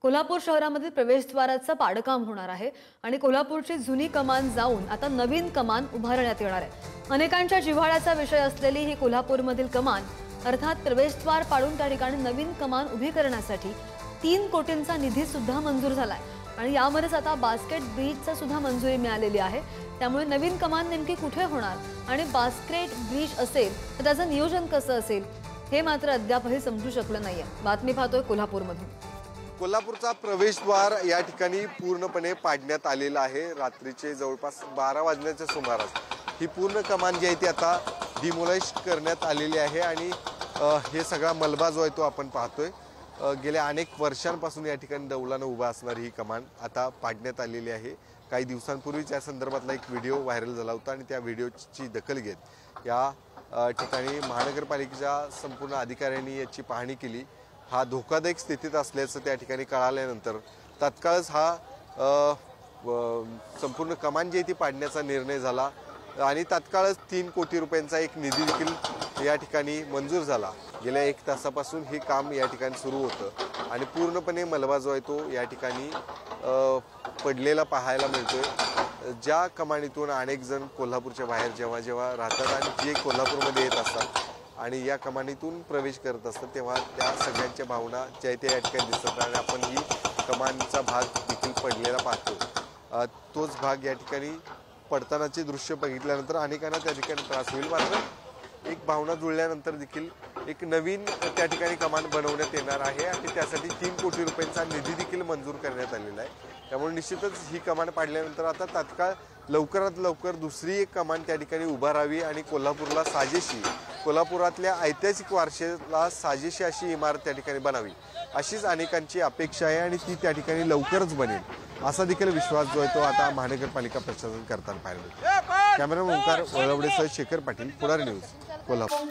कोल्हापूर शहरामध्ये प्रवेशद्वाराचं पाडकाम होणार आहे आणि कोल्हापूरची जुनी कमान जाऊन आता नवीन कमान उभारण्यात येणार आहे। अनेकांच्या जिव्हाळ्याचा विषय असलेली ही कोल्हापूरमधील कमान अर्थात प्रवेशद्वार पाडून त्या ठिकाणी नवीन कमान उभी करण्यासाठी 3 कोटींचा निधी सुद्धा मंजूर झालाय आणि यामध्येच आता बास्केट ब्रिजचा सुद्धा मंजुरी मिळालेली आहे। त्यामुळे नवीन कमान नेमकी कुठे होणार आणि बास्केट ब्रिज असेल तर त्याचं नियोजन कसं असेल हे मात्र अद्यापही समजू शकलं नाहीये। बातमी पाहतोय कोल्हापूरमधून। कोल्हापूरचा प्रवेशद्वार या ठिकाणी पूर्णपणे पाडण्यात आलेला आहे। रात्रीचे जवळपास 12 वाजण्याच्या सुमारास ही पूर्ण कमान जी आहे ती आता डिमोलाइज करण्यात आलेली आहे आणि हे सगळा मलबा जो आहे तो आपण पाहतोय। गेल्या अनेक वर्षांपासून या ठिकाणी दौलानं उभा असणारी ही कमान आता पाडण्यात आलेली आहे। काही दिवसांपूर्वीच या संदर्भातला एक व्हिडिओ व्हायरल झाला होता आणि त्या व्हिडिओची दखल घेत या ठिकाणी महानगरपालिकेच्या संपूर्ण अधिकाऱ्यांनी याची पाहणी केली। हा धोकादायक स्थितीत असल्याचं त्या ठिकाणी कळाल्यानंतर तात्काळच हा संपूर्ण कमान जी आहे ती पाडण्याचा निर्णय झाला आणि तात्काळच 3 कोटी रुपयांचा एक निधी देखील या ठिकाणी मंजूर झाला। गेल्या 1 तासापासून हे काम या ठिकाणी सुरू होतं आणि पूर्णपणे मलबा जो आहे तो या ठिकाणी पडलेला पाहायला मिळतोय। ज्या कमानीतून अनेक जण कोल्हापूरच्या बाहेर जेव्हा राहतात आणि जे कोल्हापूरमध्ये येत असतात आणि या कमानीतून प्रवेश करत असतात तेव्हा त्या सगळ्यांच्या भावना ज्या त्या या ठिकाणी दिसतात आणि आपण ही कमानीचा भाग देखील पडलेला पाहतो। तोच भाग या ठिकाणी पडतानाचे दृश्य बघितल्यानंतर अनेकांना त्या ठिकाणी त्रास होईल। मात्र एक भावना जुळल्यानंतर देखील एक नवीन त्या ठिकाणी कमान बनवण्यात येणार आहे आणि त्यासाठी 3 कोटी रुपयांचा निधी देखील मंजूर करण्यात आलेला आहे। त्यामुळे निश्चितच ही कमान पाडल्यानंतर आता तात्काळ लवकरात लवकर दुसरी एक कमान त्या ठिकाणी उभारावी आणि कोल्हापूरला साजेशी कोल्हापुरातल्या ऐतिहासिक वारशाला साजेशी अशी इमारत त्या ठिकाणी बनावी अशीच अनेकांची अपेक्षा आहे आणि ती त्या ठिकाणी लवकरच बनेल असा देखील विश्वास जो आहे तो आता महानगरपालिका प्रशासन करताना पाहायला मिळतो। कॅमेरामन ओंकार वळवडेसह शेखर पाटील, पुढारी न्यूज, कोल्हापूर।